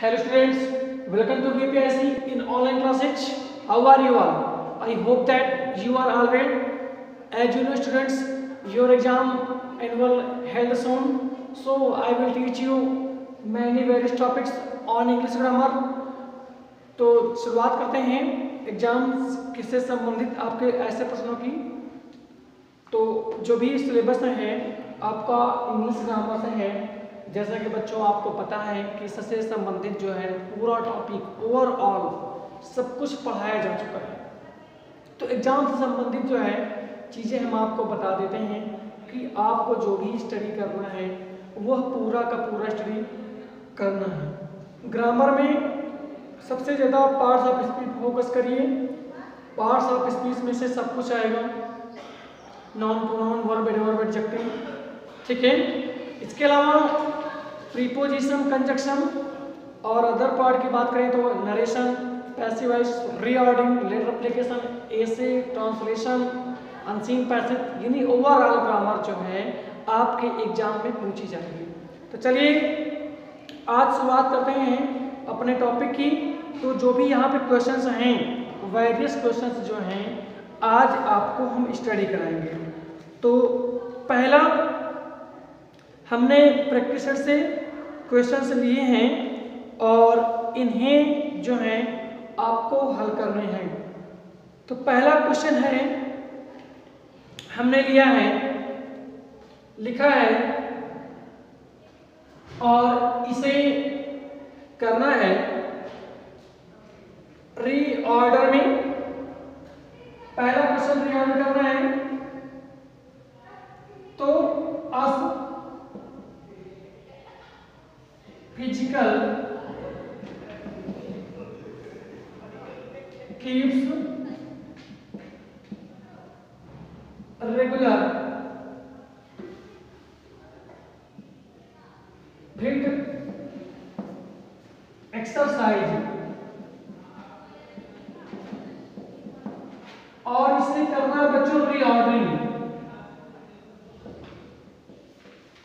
Hello students, welcome to BPIC in online classes. How are you all? I hope that you are all well. As you know students, your exam annual held soon. So I will teach you many various topics on English grammar. तो शुरुआत करते हैं exam किससे संबंधित आपके ऐसे प्रश्नों की। तो जो भी सिलेबस है आपका इंग्लिश ग्रामर से है। जैसा कि बच्चों आपको पता है कि इससे संबंधित जो है पूरा टॉपिक ओवरऑल सब कुछ पढ़ाया जा चुका है। तो एग्जाम से संबंधित जो है चीज़ें हम आपको बता देते हैं कि आपको जो भी स्टडी करना है वह पूरा का पूरा स्टडी करना है। ग्रामर में सबसे ज़्यादा पार्ट्स ऑफ स्पीच फोकस करिए। पार्ट्स ऑफ स्पीच में से सब कुछ आएगा, noun pronoun, verb, adverb, adjective, ठीक है। इसके अलावा प्रीपोजिशन, कंजक्शन और अदर पार्ट की बात करें तो narration, passive voice, reordering, letter application, essay, translation, unseen passage, यानी ओवरऑल ग्रामर जो है आपके एग्जाम में पूछी जाएगी। तो चलिए आज शुरुआत करते हैं अपने टॉपिक की। तो जो भी यहाँ पे क्वेश्चंस हैं, वेरियस क्वेश्चंस जो हैं आज आपको हम स्टडी कराएंगे। तो पहला हमने प्रैक्टिस सेट से क्वेश्चंस लिए हैं और इन्हें जो है आपको हल करने हैं। तो पहला क्वेश्चन है, हमने लिया है, लिखा है और इसे करना है रीऑर्डर में। पहला क्वेश्चन रीऑर्डर करना है। तो us physical keeps regular fit exercise, और इसे करना है बच्चों रीऑर्डरिंग।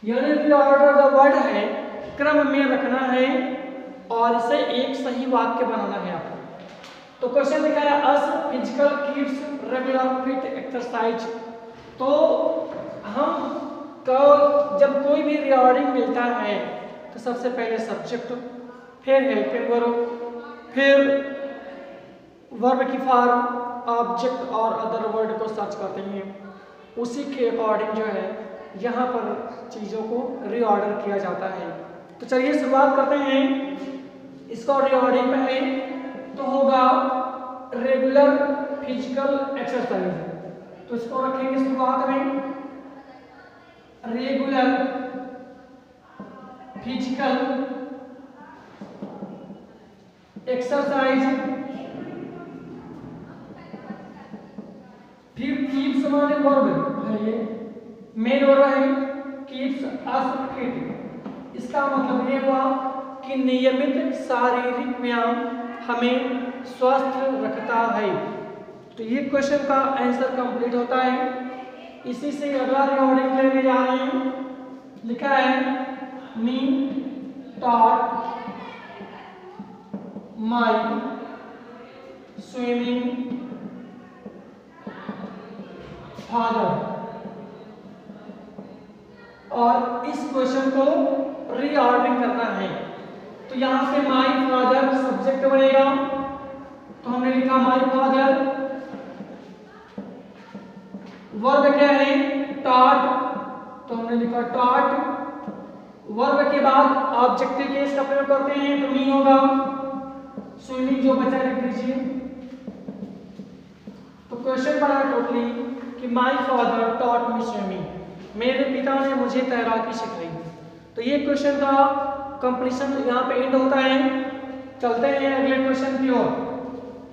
यानी रीऑर्डर द वर्ड है, क्रम में रखना है और इसे एक सही वाक्य बनाना है आपको। तो क्वेश्चन लिखा है us physical keeps regular fit exercise. तो हम जब कोई भी रीऑर्डरिंग मिलता है तो सबसे पहले सब्जेक्ट, फिर हेल्पिंग वर्ब, फिर वर्ब की फॉर्म, ऑब्जेक्ट और अदर वर्ड को सर्च करते हैं। उसी के अकॉर्डिंग जो है यहाँ पर चीज़ों को रीऑर्डर किया जाता है। तो चलिए शुरुआत करते हैं इसका रीऑर्डरिंग। पहले तो होगा रेगुलर फिजिकल एक्सरसाइज, तो इसको रखेंगे शुरुआत में रेगुलर फिजिकल एक्सरसाइज। फिर कीप्स माने वर्ब है, ये मेन वर्ब है, कीप्स अस फिट। इसका मतलब ये हुआ कि नियमित शारीरिक व्यायाम हमें स्वस्थ रखता है। तो ये क्वेश्चन का आंसर कंप्लीट होता है। इसी से अगला रीऑर्डरिंग लेने जा रहे हैं। लिखा है मी टॉट माय स्विमिंग फादर, और इस क्वेश्चन को रीऑर्डरिंग करना है। तो यहां से माय फादर सब्जेक्ट बनेगा, तो हमने लिखा माय फादर। वर्ब क्या है, टॉट, तो हमने लिखा टॉट। वर्ब के बाद ऑब्जेक्टिव केस का प्रयोग करते हैं, तो मी होगा। स्विमिंग जो बचा लिख दीजिए। तो क्वेश्चन बना टोटली कि my father taught me swimming, मेरे पिता ने मुझे तैराकी सिखाई। तो ये क्वेश्चन का कंप्लीशन यहाँ पे एंड होता है। चलते हैं अगले क्वेश्चन की ओर।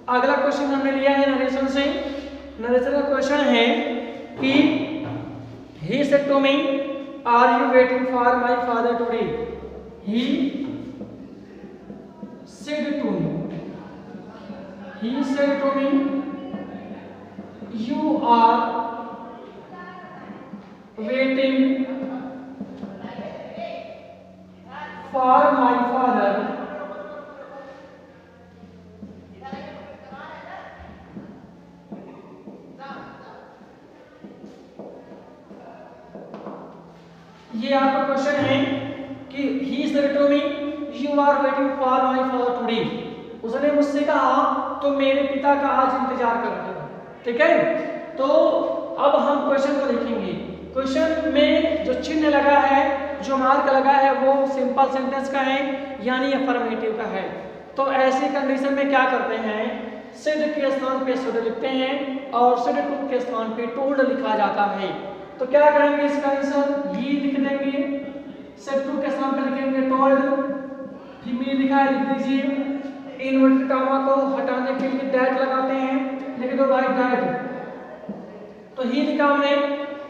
अगला क्वेश्चन हमने लिया है नरेशन से। नरेशन का क्वेश्चन है कि he said to me are you waiting for my father today. He said to me, he said to me you are waiting for my father question है कि he said to me you are waiting for my father today, उसने मुझसे कहा तो मेरे पिता का आज इंतजार करते हो। ठीक है, तो अब हम क्वेश्चन को देखेंगे। क्वेश्चन में जो चिन्ह लगा है, जो मार्क लगा है, वो सिंपल सेंटेंस का है यानी अफर्मेटिव का है। तो ऐसी कंडीशन में क्या करते हैं, सेड के स्थान पे शुड लिखते हैं और सेड टू के स्थान पे टोल्ड लिखा जाता है। तो क्या करेंगे इसका आंसर, ये लिख देंगे, सेड टू के स्थान पे लिखेंगे टोल्ड, फीमेल लिखा है लिख दीजिए, इन्वर्टेड कॉमा को हटाने के लिए दैट लगाते हैं, लिख दो भाई दैट। तो ही लिखा हमने,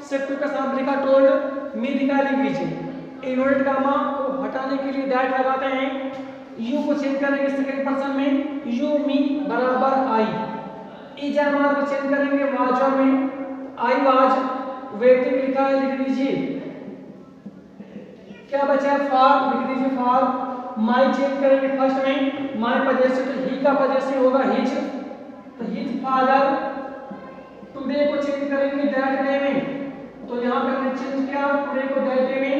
सेड टू के स्थान पे लिखा टोल्ड, मी लिखा लिख दीजिए, इन्वर्टेड कॉमा को हटाने के लिए दैट लगाते हैं, यू को चेंज करेंगे सेकंड पर्सन में, यू मी बराबर आई, इजामार को चेंज करेंगे वाज में, आई वाज वेटिंग लिखा है लिख दीजिए, क्या बचा है फॉर लिख दीजिए फॉर, माई चेंज करेंगे फर्स्ट में, माई पजेसिव तो ही का पजेसिव होगा हिज, तो हिज फादर, टुडे को चेंज करेंगे दैट डे में, तो यहाँ पे हमने चेंज किया टुडे को दैट डे में,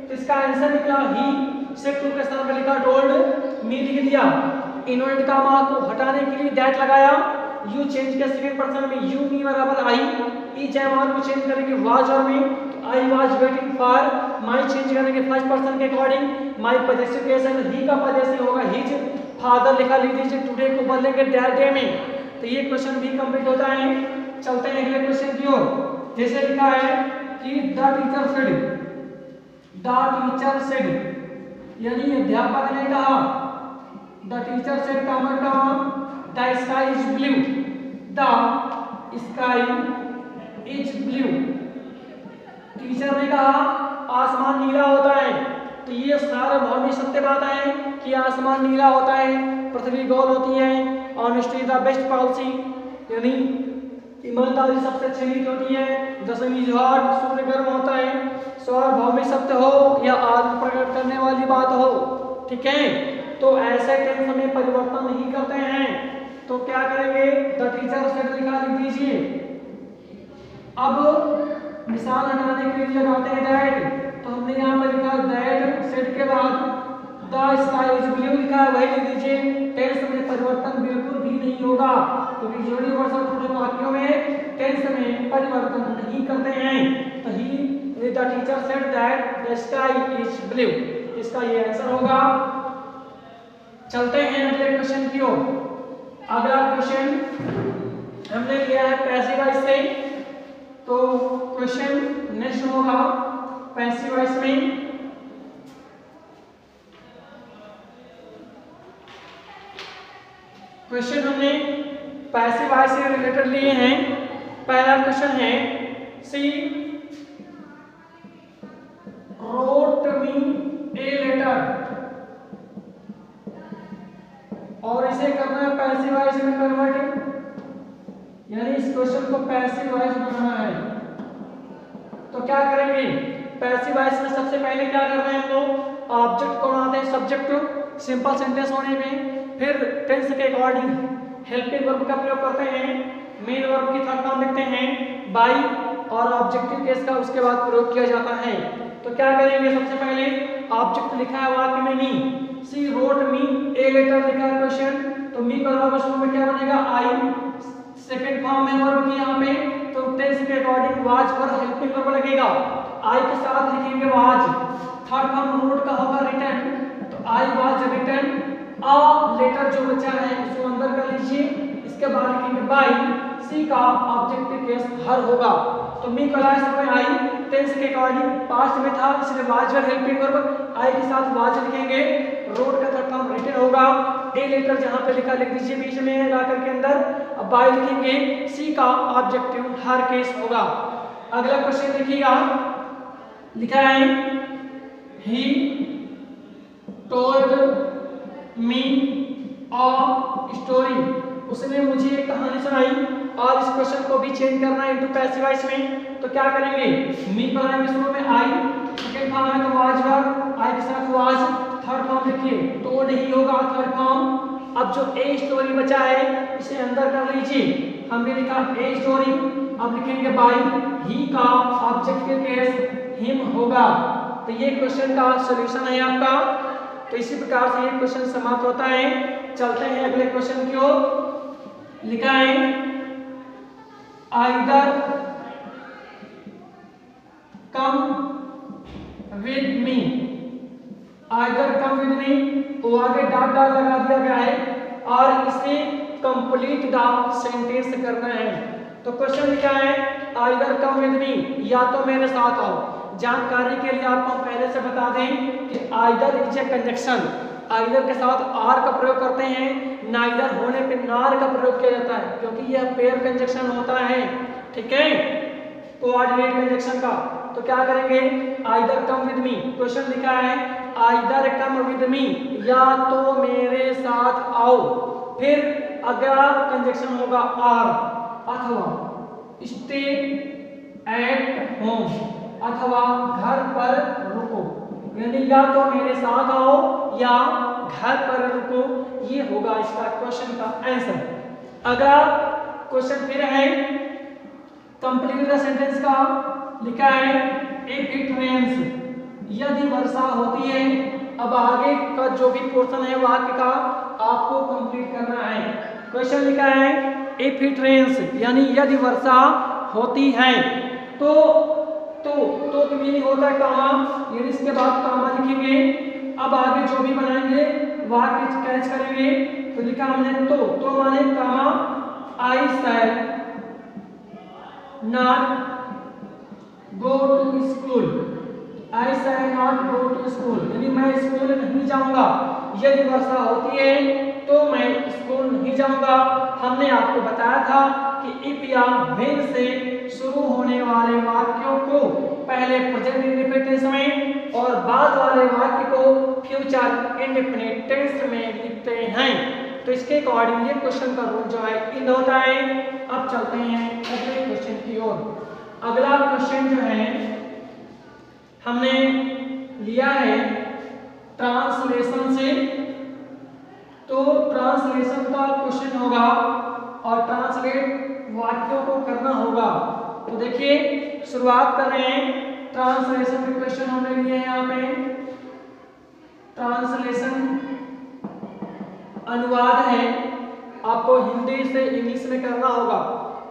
तो इसका आंसर निकला ही, सेड टू के स्थान पे लिखा टोल्ड, मी लिख दिया, इन्वर्टेड कॉमा को हटाने के लिए दैट लगाया, यू चेंज किया सेकंड पर्सन में, यू मी बराबर आई, ई जैमार को चेंज करेंगे वाज और में, I was waiting for, my change करेंगे फर्स्ट पर्सन के अकॉर्डिंग, माई पजेसिव केस है ही का पजेसिव होगा हिज, फादर लिखा लिख दीजिए, टुडे को बदलेंगे दैट डे में। तो ये क्वेश्चन भी कंप्लीट होता है। चलते हैं अगले क्वेश्चन की ओर। जैसे लिखा है कि द टीचर सेड, यानी अध्यापक ने कहा, the teacher said comma the sky is blue, the sky is blue, teacher ने कहा आसमान नीला होता है। तो ये सार्वभौमिक सत्य बात है कि आसमान नीला होता है, पृथ्वी गोल होती है, ऑनेस्टी द बेस्ट पॉलिसी, यानी ईमानदारी सबसे अच्छी नीति होती है, दसवीं जुहाट सूर्य गर्म होता है, सार्वभौमिक सत्य हो या आत्म प्रकट करने वाली बात हो। ठीक है, तो ऐसे टेंस में परिवर्तन नहीं करते हैं। तो क्या करेंगे, द टीचर सेड लिखा लिख दीजिए, अब निशान हटाने के लिए लगाते हैं दैट, तो हमने यहाँ पर लिखा दैट, सेड के बाद द स्काई इज ब्लू लिखा है वही लिख दीजिए। टेंस में परिवर्तन बिल्कुल भी नहीं होगा, क्योंकि यूनिवर्सल ट्रूथ वाक्यों में टेंस में परिवर्तन नहीं करते हैं। तो ही the teacher said that the sky is blue, इसका ये आंसर होगा। चलते हैं अगले क्वेश्चन की ओर। अगला क्वेश्चन हमने लिया है पैसिव वॉइस से, तो क्वेश्चन नेक्स्ट होगा पैसिव वॉइस में। क्वेश्चन हमने पैसिव वॉइस से रिलेटेड लिए हैं। पहला क्वेश्चन है सी रोट मी ए लेटर, और इसे करना है पैसिव वॉइस में कन्वर्ट, यानी इस क्वेश्चन को पैसिव वॉइस बनाना है। तो क्या करेंगे, पैसिव वॉइस में सबसे पहले क्या कर रहे हैं हम लोग, ऑब्जेक्ट को बनाते हैं सब्जेक्ट सिंपल सेंटेंस होने में, फिर टेंस के अकॉर्डिंग हेल्पिंग वर्ब का प्रयोग करते हैं, मेन वर्ब की थर्ड फॉर्म लिखते हैं बाई, और ऑब्जेक्टिव केस का उसके बाद प्रयोग किया जाता है। तो क्या करेंगे, सबसे पहले ऑब्जेक्ट लिखा है वाक्य में मी, सी रोट मी ए लेटर लिखा है क्वेश्चन, तो मी का वर्ब शुरू में क्या बनेगा आई, सेकंड फॉर्म है वर्ब की यहाँ पे, तो टेंस के अकॉर्डिंग वाज और हेल्पिंग वर्ब लगेगा, आई के साथ लिखेंगे वाज, थर्ड फॉर्म रोट का होगा रिटर्न, तो I was return a letter जो बचा है उसको अंदर कर लीजिए, इसके बाद लिखेंगे बाई, सी का ऑब्जेक्टिव केस हर होगा, तो मी का लास्ट में आई, टेंस के अकॉर्डिंग पास्ट में था इसलिए वाज और हेल्पिंग वर्ब आई के साथ वाज लिखेंगे, रोड का थर्ड फॉर्म रिटन होगा, ए लेटर जहां पे लिखा लिख दीजिए बीच में ला करके अंदर, अब बाई लिखेंगे, सी का ऑब्जेक्टिव हर केस होगा। अगला क्वेश्चन देखिएगा, लिखा है he told me a story, उसने मुझे एक कहानी सुनाई, और इस क्वेश्चन को भी चेंज करना है इनटू पैसिव वॉइस में। तो क्या करेंगे, मी पर आएंगे शुरू में आई, सेकंड फॉर्म है तो वाज वर्ब, आई के साथ वाज, थर्ड फॉर्म लिखिए टोल्ड ही होगा थर्ड फॉर्म। अब जो ए स्टोरी बचा है इसे अंदर कर लीजिए, हमने लिखा ए स्टोरी, अब लिखेंगे बाई, ही का ऑब्जेक्टिव केस हिम होगा, तो ये क्वेश्चन का सॉल्यूशन है आपका। तो इसी प्रकार से ये क्वेश्चन समाप्त होता है। चलते हैं अगले क्वेश्चन की ओर। लिखा है either come with me, either come with me, तो आगे डॉट डॉट लगा दिया गया है और इसे कंप्लीट द सेंटेंस करना है। तो क्वेश्चन लिखा है आइदर कम विद मी, या तो मेरे साथ आओ। जानकारी के लिए आपको पहले से बता दें कि either is A conjunction, either के साथ आर का प्रयोग करते हैं, नाइदर होने पे नार का प्रयोग किया जाता है क्योंकि यह पेयर कंजक्शन होता है, ठीक है, कोऑर्डिनेट कंजक्शन का। तो क्या करेंगे, either come with me, question लिखा है आइदर कम विद मी, या तो मेरे साथ आओ, फिर अगला कंजक्शन होगा आर, अथवा स्टे एट होम, अथवा घर पर रुको, यानी या तो मेरे साथ आओ या घर पर रुको, ये होगा इसका क्वेश्चन का आंसर। अगला क्वेश्चन फिर है कंप्लीट द सेंटेंस का। लिखा है इफ इट रेन्स, यदि वर्षा होती है। अब आगे का जो भी पोर्शन है वाक्य का आपको कंप्लीट करना है। क्वेश्चन लिखा है इफ इट रेन्स, यानी यदि वर्षा होती है। तो की मीनिंग होता है कामा, यानी इसके बाद कामा लिखेंगे। अब आगे जो भी बनाएंगे वाक्य कैच करेंगे। तो लिखा हमने तो माने comma I shall not go to school, I shall not go to school, यानी मैं स्कूल नहीं जाऊंगा। यदि वर्षा होती है तो मैं स्कूल नहीं जाऊंगा। हमने आपको बताया था कि इफ या व्हेन से शुरू होने वाले वाक्यों को पहले प्रेजेंट इंडेफिनिट टेंस में और बाद वाले वाक्य को फ्यूचर इंडेफिनिट टेंस में लिखते हैं। तो इसके अकॉर्डिंग ये क्वेश्चन का रूल जो है इन होता है। अब चलते हैं अगले क्वेश्चन की ओर। अगला क्वेश्चन जो है हमने लिया है ट्रांसलेशन से। तो ट्रांसलेशन का क्वेश्चन होगा और ट्रांसलेट वाक्यों को करना होगा। तो देखिए शुरुआत कर रहे हैं। ट्रांसलेशन के क्वेश्चन हमने लिए हैं यहाँ पे। ट्रांसलेशन अनुवाद है, आपको हिंदी से इंग्लिश में करना होगा।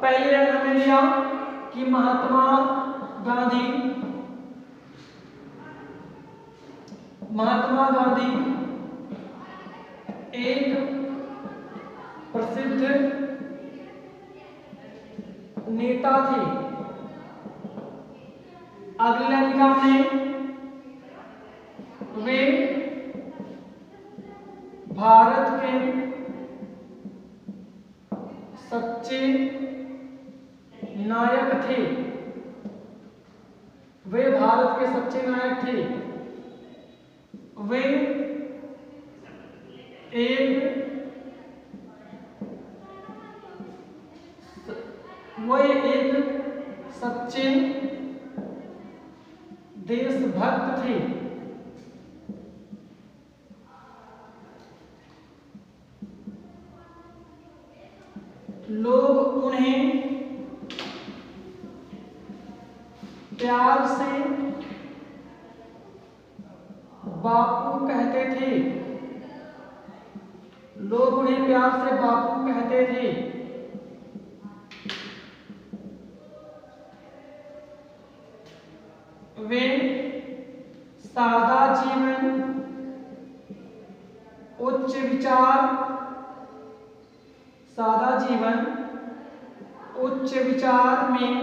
पहली लाइन हमने लिया कि महात्मा गांधी एक प्रसिद्ध नेता थे। अगली लाइन लिखा हमने वे भारत के सच्चे नायक थे। वे भारत के सच्चे नायक थे। वे एक सच्चे देशभक्त थे। लोग उन्हें प्यार से बापू कहते थे। लोग उन्हें प्यार से बापू कहते थे। वे सादा जीवन, उच्च विचार, सादा जीवन उच्च विचार में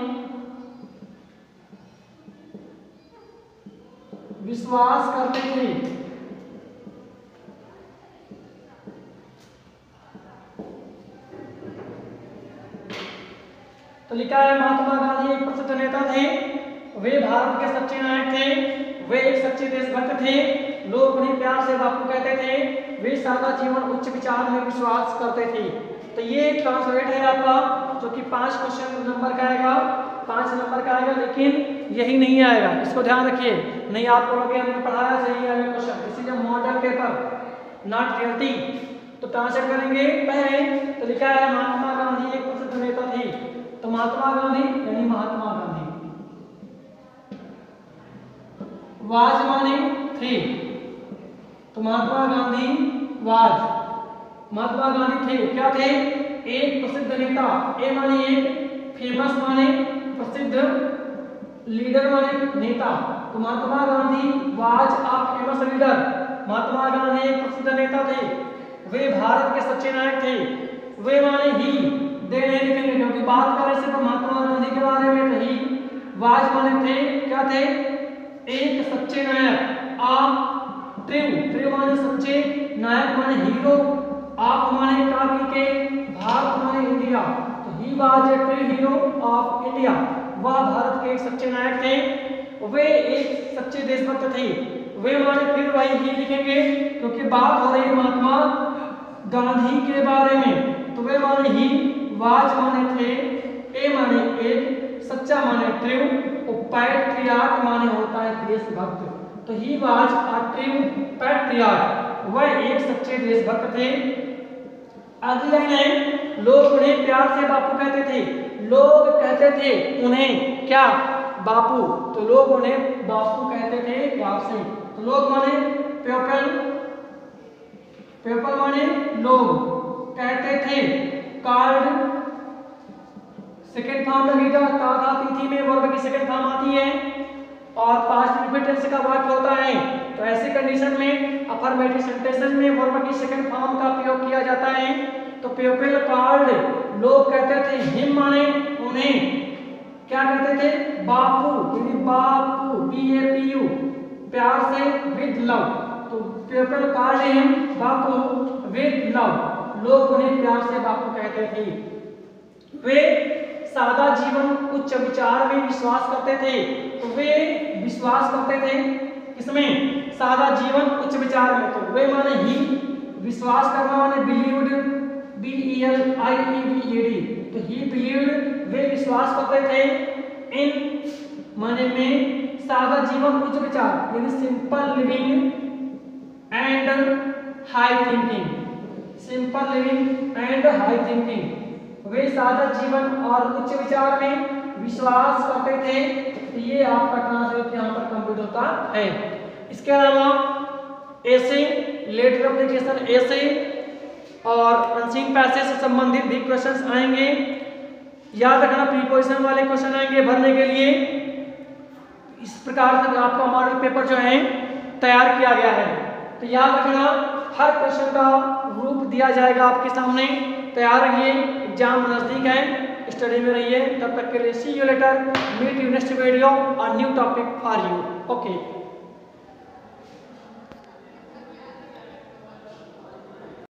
विश्वास करते थे। तो लिखा है महात्मा गांधी एक प्रसिद्ध नेता थे। वे भारत के सच्चे नायक थे। वे एक सच्चे देशभक्त थे। लोग उन्हें प्यार से बापू कहते थे। वे सादा जीवन उच्च विचार में विश्वास करते थे। तो ये ट्रांसलेट है आपका, जो कि 5 क्वेश्चन नंबर का आएगा, 5 नंबर का आएगा, लेकिन यही नहीं आएगा, इसको ध्यान रखिए। नहीं आपको लगे हमने पढ़ाया सही आएगा क्वेश्चन, इसीलिए मॉडल पेपर नॉट रियलिटी। तो ट्रांसलेट करेंगे पहले। तो लिखा है महात्मा गांधी एक प्रसिद्ध नेता थे। तो महात्मा गांधी यानी महात्मा गांधी वाज माने थे, तो महात्मा गांधी वाज, महात्मा गांधी थे, क्या थे, एक प्रसिद्ध नेता, ए माने एक, फेमस माने प्रसिद्ध, लीडर माने नेता, तो Mahatma Gandhi was a famous leader, Mahatma Gandhi एक प्रसिद्ध नेता थे, वे भारत के सच्चे नायक थे, वे माने ही, दे नहीं लिखेंगे क्योंकि बात कर रहे सिर्फ महात्मा गांधी के बारे में, तो ही, वाज माने थे, क्या थे, एक सच्चे नायक, आ ट्रू, ट्रू माने सच्चे, नायक माने हीरो, आप माने काकी के, भारत माने इंडिया, तो he was a true hero of India, वह भारत के एक सच्चे नायक थे, वे एक सच्चे देशभक्त थे, वे माने फिर वही ही लिखेंगे क्योंकि बात हो रही है महात्मा गांधी के बारे में, तो वे माने ही, वाज माने थे, ए माने एक, सच्चा माने ट्रू, और पैट्रियट माने होता है देशभक्त, तो he was a true patriot, वह एक सच्चे देशभक्त थे। अगली लाइन है, लोग उन्हें प्यार से बापू कहते थे, लोग कहते थे उन्हें क्या, बापू, तो लोग उन्हें बापू कहते थे प्यार से, तो लोग माने पीपल, पीपल माने लोग, कहते थे, कॉल्ड सेकंड फॉर्म लगेगा, था तिथि में वर्ब की सेकंड फॉर्म आती है और पास्ट परफेक्ट टेंस का वाक्य होता है, तो ऐसी कंडीशन में अफर्मेटिव सेंटेंस में वर्ब की सेकंड फॉर्म का प्रयोग किया जाता है, तो पीपल कॉल्ड, लोग कहते थे, हिम माने उन्हें, क्या कहते थे, बापू, यानी बापू, BAPU, प्यार से, विद लव, तो people called him Bapu with love, लोग उन्हें प्यार से बापू कहते थे, वे सादा जीवन उच्च विचार में विश्वास करते थे, तो वे विश्वास करते थे किसमें, सादा जीवन उच्च विचार में, तो वे माने ही, विश्वास करना माने बिलीव्ड, BELIEVED, तो ही बिलीव्ड, वे विश्वास करते थे, इन माने में, सादा जीवन उच्च विचार, यानी simple living and high thinking, simple living and high thinking, वे सादा जीवन और उच्च विचार में विश्वास करते थे, तो ये आपका ट्रांसलेट यहाँ पर कंप्लीट होता है। इसके अलावा ऐसे लेटर एप्लीकेशन, ऐसे और अनसीन पैसेज से संबंधित भी क्वेश्चंस आएंगे, याद रखना प्रीपोजिशन वाले क्वेश्चन आएंगे भरने के लिए, इस प्रकार से आपका मॉडल पेपर जो है तैयार किया गया है, तो याद रखना हर क्वेश्चन का रूप दिया जाएगा आपके सामने, तैयार रहिए, एग्जाम नजदीक है, स्टडी में रहिए, तब तक के लिए see you later, meet you next video, a new topic for you, okay.